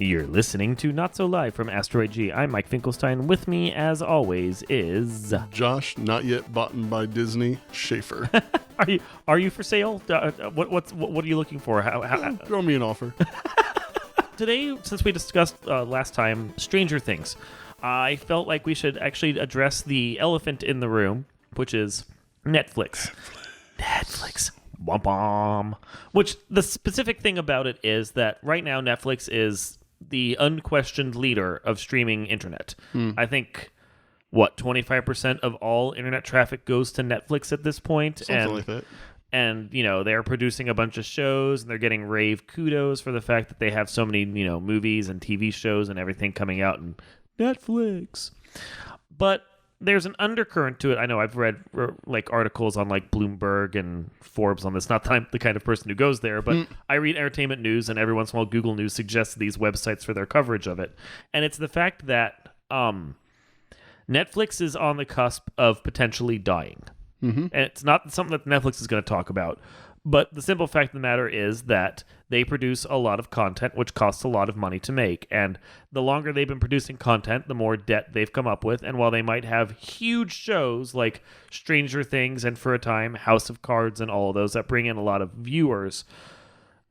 You're listening to Not So Live from Asteroid G. I'm Mike Finkelstein. With me, as always, is Josh, not yet bought by Disney, Schaefer. Are you for sale? What are you looking for? Throw me an offer. Today, since we discussed last time Stranger Things, I felt like we should actually address the elephant in the room, which is Netflix. Netflix. Womp-womp. Which the specific thing about it is that right now Netflix is the unquestioned leader of streaming internet. I think, 25% of all internet traffic goes to Netflix at this point? Something like that. And, they're producing a bunch of shows, and they're getting rave kudos for the fact that they have so many, movies and TV shows and everything coming out in Netflix. But there's an undercurrent to it. I know I've read articles on Bloomberg and Forbes on this. Not that I'm the kind of person who goes there, but I read entertainment news, and every once in a while Google News suggests these websites for their coverage of it. And it's the fact that Netflix is on the cusp of potentially dying. Mm-hmm. And it's not something that Netflix is going to talk about. But the simple fact of the matter is that they produce a lot of content, which costs a lot of money to make. And the longer they've been producing content, the more debt they've come up with. And while they might have huge shows like Stranger Things and for a time House of Cards and all of those that bring in a lot of viewers,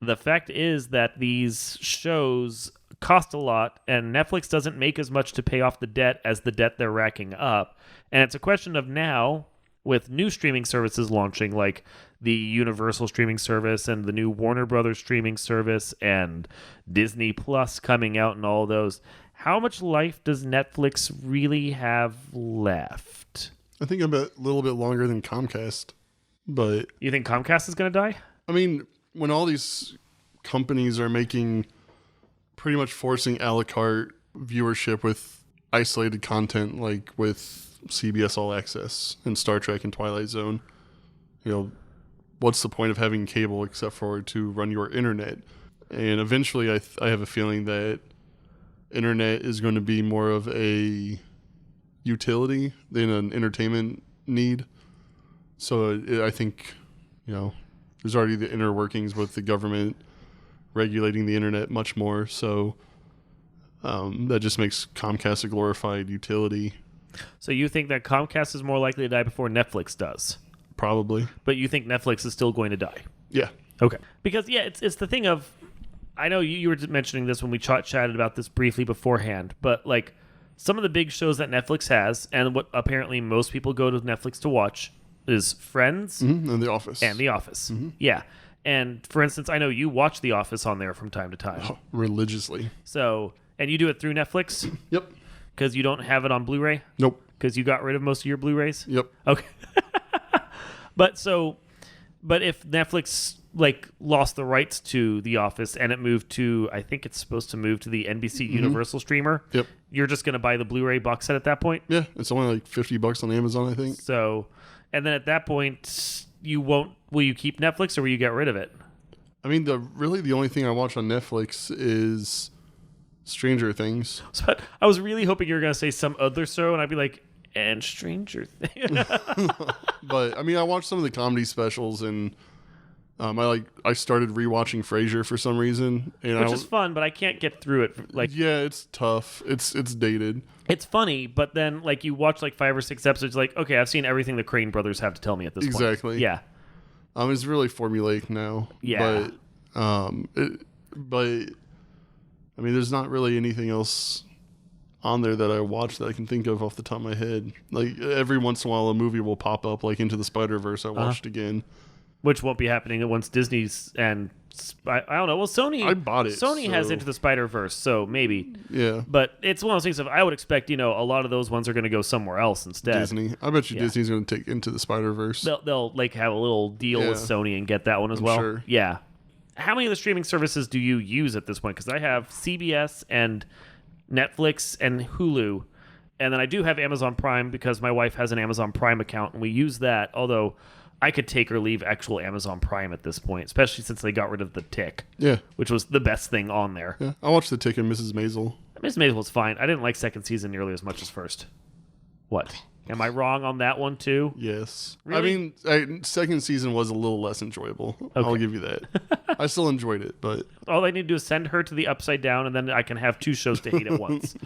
the fact is that these shows cost a lot, and Netflix doesn't make as much to pay off the debt as the debt they're racking up. And it's a question of now, with new streaming services launching, like the Universal streaming service and the new Warner Brothers streaming service and Disney Plus coming out and all those, how much life does Netflix really have left? I think a little bit longer than Comcast. But you think Comcast is going to die? I mean, when all these companies are pretty much forcing a la carte viewership with isolated content, like with CBS All Access and Star Trek and Twilight Zone, what's the point of having cable except for to run your internet? And eventually I have a feeling that internet is going to be more of a utility than an entertainment need. So I think, there's already the inner workings with the government regulating the internet much more. So that just makes Comcast a glorified utility. So you think that Comcast is more likely to die before Netflix does? Probably. But you think Netflix is still going to die? Yeah. Okay. Because, it's the thing of, I know you were mentioning this when we chatted about this briefly beforehand, but some of the big shows that Netflix has, and what apparently most people go to Netflix to watch, is Friends. Mm-hmm. And The Office. Mm-hmm. Yeah. And for instance, I know you watch The Office on there from time to time. Oh, religiously. So, and you do it through Netflix? Yep. Because you don't have it on Blu-ray? Nope. Because you got rid of most of your Blu-rays? Yep. Okay. But if Netflix lost the rights to The Office and it moved to, I think it's supposed to move to the NBC Universal streamer. Yep. You're just going to buy the Blu-ray box set at that point? Yeah, it's only $50 on Amazon, I think. So, and then at that point, will you keep Netflix or will you get rid of it? I mean, the only thing I watch on Netflix is Stranger Things. So I was really hoping you were going to say some other show, and I'd be like, and Stranger Things. But I mean, I watched some of the comedy specials, and I started rewatching Frasier for some reason, and which is fun, but I can't get through it. Yeah, it's tough. It's dated. It's funny, but then you watch 5 or 6 episodes, okay, I've seen everything the Crane brothers have to tell me at this point. Exactly. Yeah. It's really formulaic now. Yeah. But I mean, there's not really anything else on there that I watch that I can think of off the top of my head. Every once in a while, a movie will pop up, Into the Spider-Verse. I watched again. Which won't be happening once Disney's and I don't know. Well, Sony. I bought it. Sony has Into the Spider-Verse, so maybe. Yeah. But it's one of those things I would expect. A lot of those ones are going to go somewhere else instead. Disney. I bet you Disney's going to take Into the Spider-Verse. They'll have a little deal with Sony and get that one as well. Sure. Yeah. How many of the streaming services do you use at this point? Because I have CBS and Netflix and Hulu, and then I do have Amazon Prime because my wife has an Amazon Prime account, and we use that. Although I could take or leave actual Amazon Prime at this point, especially since they got rid of The Tick. Yeah. Which was the best thing on there. Yeah. I watched The Tick and Mrs. Maisel. Mrs. Maisel was fine. I didn't like second season nearly as much as first. What? Am I wrong on that one too? Yes. Really? I mean, second season was a little less enjoyable. I'll give you that. I still enjoyed it, but All they need to do is send her to the Upside Down, and then I can have 2 shows to hate at once.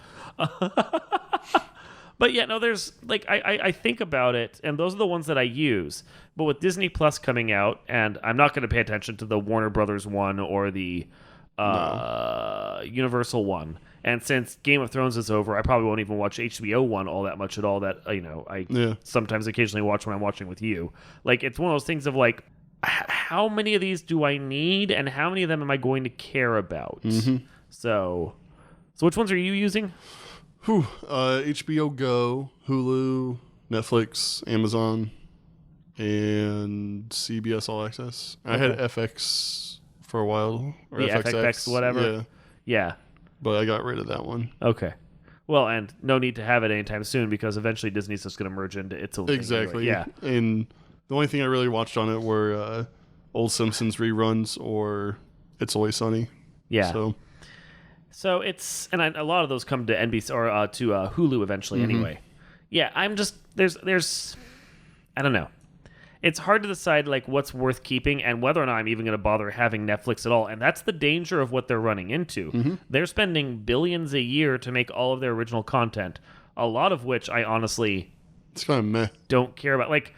But yeah, no, there's like I think about it, and those are the ones that I use. But with Disney Plus coming out, and I'm not going to pay attention to the Warner Brothers one or the Universal one. And since Game of Thrones is over, I probably won't even watch HBO one all that much at all. That I sometimes occasionally watch when I'm watching with you. Like, it's one of those things of like, how many of these do I need, and how many of them am I going to care about? Mm-hmm. So which ones are you using? HBO Go, Hulu, Netflix, Amazon, and CBS All Access. I had FX for a while, or the FXX, whatever. Yeah. But I got rid of that one. Okay. Well, and no need to have it anytime soon, because eventually Disney's just going to merge into its own thing. Exactly. Yeah. And the only thing I really watched on it were old Simpsons reruns or It's Always Sunny. Yeah. So it's, and a lot of those come to NBC or to Hulu eventually anyway. Yeah, I'm just, there's, I don't know. It's hard to decide like what's worth keeping and whether or not I'm even going to bother having Netflix at all. And that's the danger of what they're running into. They're spending billions a year to make all of their original content, a lot of which I honestly it's kind of meh. Don't care about. Like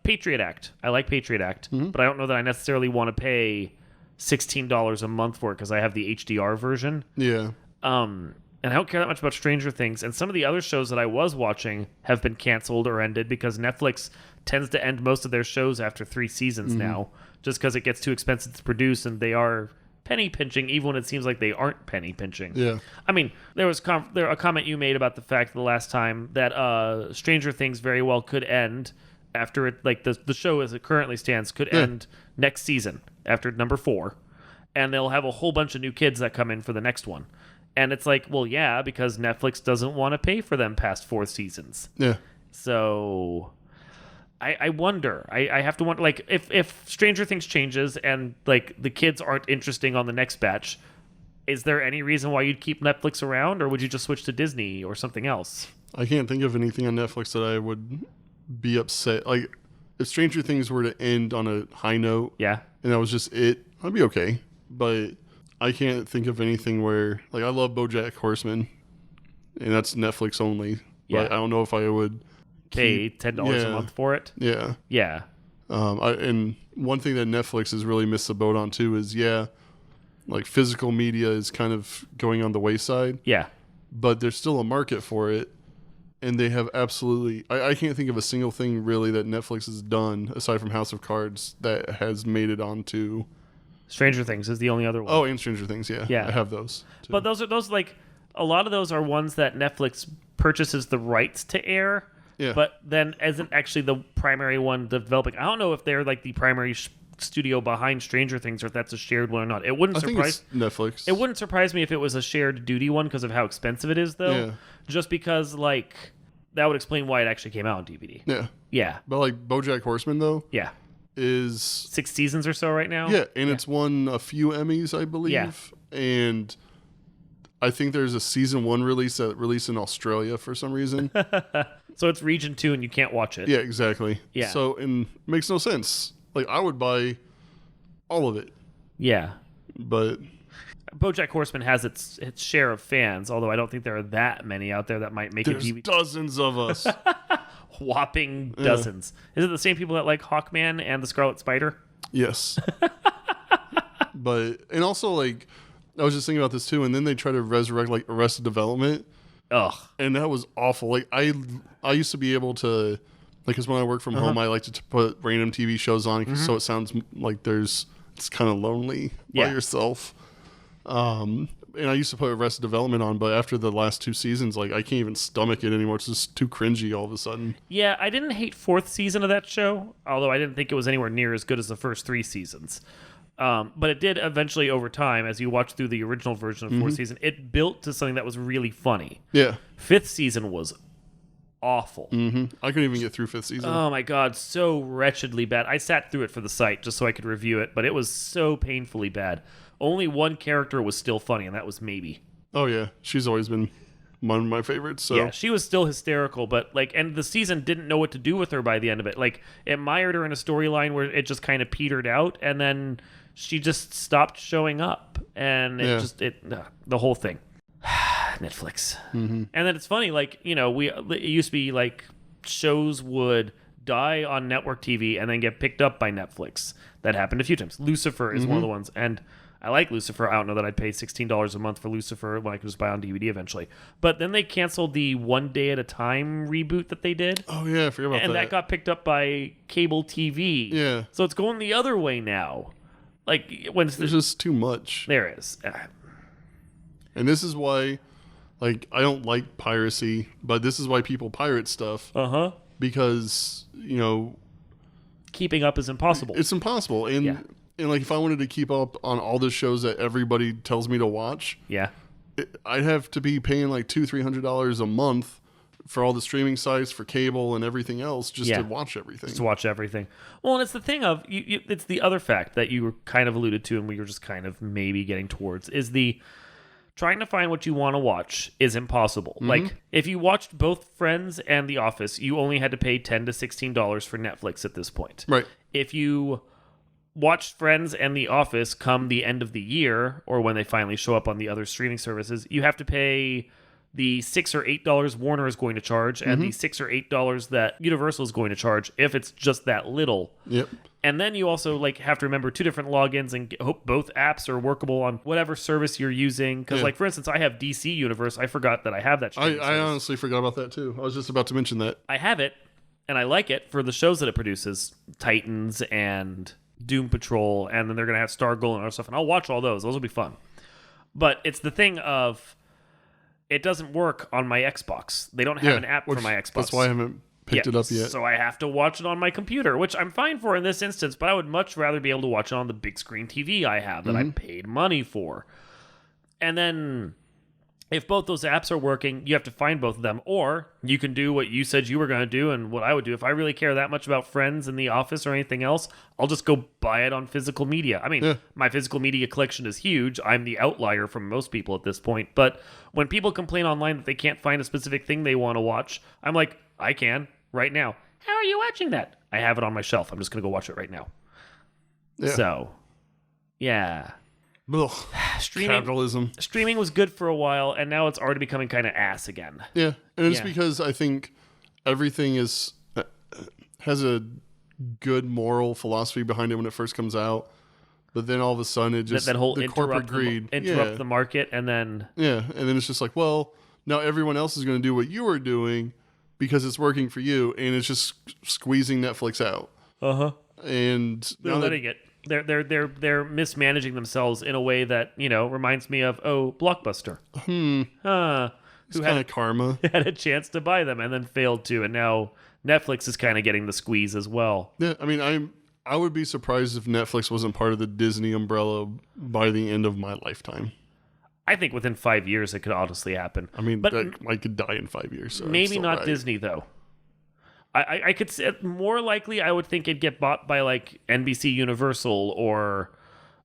Patriot Act. I like Patriot Act, but I don't know that I necessarily want to pay $16 a month for it because I have the HDR version. Yeah. And I don't care that much about Stranger Things. And some of the other shows that I was watching have been canceled or ended because Netflix tends to end most of their shows after 3 seasons now, just because it gets too expensive to produce, and they are penny pinching even when it seems like they aren't penny pinching. Yeah. I mean, there was a comment you made about the fact the last time that Stranger Things very well could end after it, like the show as it currently stands could end next season after number 4, and they'll have a whole bunch of new kids that come in for the next one. And it's like, well, yeah, because Netflix doesn't want to pay for them past 4 seasons. Yeah. So I wonder. I have to wonder, like, if Stranger Things changes and, like, the kids aren't interesting on the next batch, is there any reason why you'd keep Netflix around, or would you just switch to Disney or something else? I can't think of anything on Netflix that I would be upset. Like, if Stranger Things were to end on a high note, Yeah. and that was just it, I'd be okay. But I can't think of anything where, like, I love BoJack Horseman, and that's Netflix only. Yeah. But I don't know if I would Pay $10 a month for it? Yeah. Yeah. And one thing that Netflix has really missed the boat on too is, like, physical media is kind of going on the wayside. Yeah. But there's still a market for it, and they have absolutely... I can't think of a single thing really that Netflix has done aside from House of Cards that has made it onto... Stranger Things is the only other one. Oh, and Stranger Things, yeah. Yeah. I have those too. But those like, a lot of those are ones that Netflix purchases the rights to air, but then isn't actually the primary one developing. I don't know if they're like the primary studio behind Stranger Things or if that's a shared one or not. It wouldn't I surprise think it's Netflix. It wouldn't surprise me if it was a shared duty one because of how expensive it is, though. Yeah. Just because, like, that would explain why it actually came out on DVD. Yeah. Yeah. But, like, BoJack Horseman, though, Yeah. is... 6 seasons or so right now? Yeah, and it's won a few Emmys, I believe. Yeah. And I think there's a season 1 release that released in Australia for some reason. So it's region 2 and you can't watch it. Yeah, exactly. Yeah. So, and it makes no sense. Like, I would buy all of it. Yeah. But BoJack Horseman has its share of fans, although I don't think there are that many out there that might make there's a DVD. dozens of us. Whopping dozens. Is it the same people that like Hawkman and the Scarlet Spider? Yes. But, and also, like, I was just thinking about this too, and then they try to resurrect, like, Arrested Development. Ugh. And that was awful. Like, I used to be able to, like, because when I work from home, I like to put random TV shows on so it sounds like it's kind of lonely by yourself. And I used to put Arrested Development on, but after the last 2 seasons, like, I can't even stomach it anymore. It's just too cringy all of a sudden. Yeah, I didn't hate 4th season of that show, although I didn't think it was anywhere near as good as the first 3 seasons. But it did eventually, over time, as you watch through the original version of 4th season, it built to something that was really funny. Yeah. 5th season was awful. I couldn't even get through 5th season. Oh my god, so wretchedly bad. I sat through it for the site just so I could review it, but it was so painfully bad. Only one character was still funny, and that was Maybe. Oh, yeah. She's always been one of my favorites. So yeah, she was still hysterical, but like, and the season didn't know what to do with her by the end of it. Like, it mired her in a storyline where it just kind of petered out, and then she just stopped showing up, and the whole thing. Netflix. Mm-hmm. And then it's funny, like, you know, it used to be like shows would die on network TV and then get picked up by Netflix. That happened a few times. Lucifer is one of the ones, and I like Lucifer. I don't know that I'd pay $16 a month for Lucifer when I could just buy it on DVD eventually. But then they canceled the One Day at a Time reboot that they did. Oh yeah, I forgot about that. And that got picked up by cable TV. Yeah. So it's going the other way now. Like, when there's just too much. There is. And this is why, like, I don't like piracy, but this is why people pirate stuff. Uh-huh. Because, you know, keeping up is impossible. It's impossible. And like, if I wanted to keep up on all the shows that everybody tells me to watch, I'd have to be paying like $200-$300 a month for all the streaming sites, for cable and everything else, just to watch everything. Just to watch everything. Well, and it's the thing of, it's the other fact that you were kind of alluded to, and we were just kind of maybe getting towards, is the trying to find what you want to watch is impossible. Mm-hmm. Like, if you watched both Friends and The Office, you only had to pay $10 to $16 for Netflix at this point. Right. If you watched Friends and The Office come the end of the year, or when they finally show up on the other streaming services, you have to pay the $6 or $8 Warner is going to charge, and the $6 or $8 that Universal is going to charge if it's just that little. Yep. And then you also like have to remember 2 different logins and hope both apps are workable on whatever service you're using. Because, like, for instance, I have DC Universe. I forgot that I have that. I honestly forgot about that too. I was just about to mention that. I have it, and I like it for the shows that it produces, Titans and Doom Patrol, and then they're gonna have Stargirl and other stuff, and I'll watch all those. Those will be fun. But it's the thing of, it doesn't work on my Xbox. They don't have an app for my Xbox. That's why I haven't picked it up yet. So I have to watch it on my computer, which I'm fine for in this instance, but I would much rather be able to watch it on the big screen TV I have that I paid money for. And then if both those apps are working, you have to find both of them, or you can do what you said you were going to do and what I would do. If I really care that much about Friends and The Office or anything else, I'll just go buy it on physical media. I mean, my physical media collection is huge. I'm the outlier from most people at this point. But when people complain online that they can't find a specific thing they want to watch, I'm like, I can right now. How are you watching that? I have it on my shelf. I'm just going to go watch it right now. Yeah. So, yeah. Ugh, capitalism. Streaming was good for a while, and now it's already becoming kind of ass again. Yeah, and it's because I think everything has a good moral philosophy behind it when it first comes out, but then all of a sudden it just that whole the corporate greed interrupt the market, and then and then it's just like, well, now everyone else is going to do what you were doing because it's working for you, and it's just squeezing Netflix out. And they're letting it. They're mismanaging themselves in a way that, you know, reminds me of Blockbuster. It's kind of karma. Had a chance to buy them and then failed to, and now Netflix is kind of getting the squeeze as well. Yeah, I mean, I would be surprised if Netflix wasn't part of the Disney umbrella by the end of my lifetime. I think within 5 years it could honestly happen. I mean, but I could die in 5 years. So maybe not Disney though. I could say more likely. I would think it'd get bought by like NBC Universal or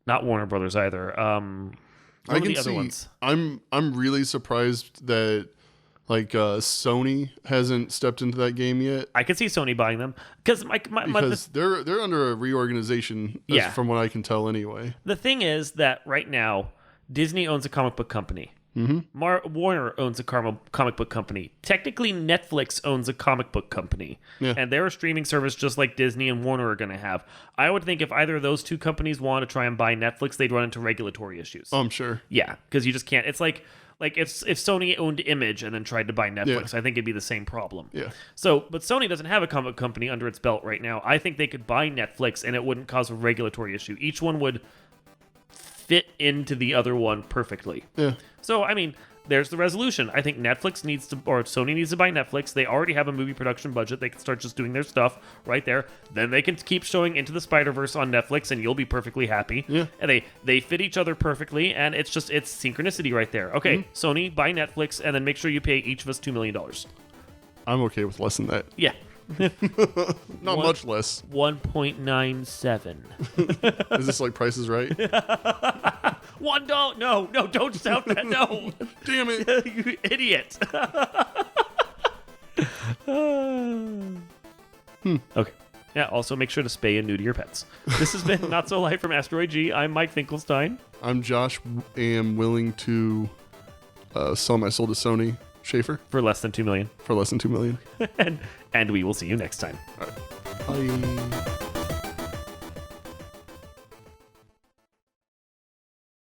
not Warner Brothers either. I can see. Ones? I'm really surprised that like Sony hasn't stepped into that game yet. I could see Sony buying them because they're under a reorganization. From what I can tell, anyway. The thing is that right now Disney owns a comic book company. Warner owns a comic book company. Technically, Netflix owns a comic book company. And they're a streaming service just like Disney and Warner are going to have. I would think if either of those two companies want to try and buy Netflix, they'd run into regulatory issues. I'm sure. Yeah, because you just can't. It's like if Sony owned Image and then tried to buy Netflix, I think it'd be the same problem. Yeah. So, but Sony doesn't have a comic company under its belt right now. I think they could buy Netflix and it wouldn't cause a regulatory issue. Each one would fit into the other one perfectly. Yeah. So, I mean, there's the resolution. I think Sony needs to buy Netflix. They already have a movie production budget. They can start just doing their stuff right there. Then they can keep showing Into the Spider-Verse on Netflix, and you'll be perfectly happy. Yeah. And they fit each other perfectly, and it's synchronicity right there. Okay, Sony, buy Netflix, and then make sure you pay each of us $2 million. I'm okay with less than that. Yeah. Not much less. 1.97. Is this like Price is Right? $1. No, don't shout that. No. Damn it. You idiot. Okay. Yeah, also make sure to spay and neuter your pets. This has been Not So Light from Asteroid G. I'm Mike Finkelstein. I'm Josh, am willing to sell my soul to Sony Schaefer. For less than $2 million. For less than $2 million. And we will see you next time. All right. Bye.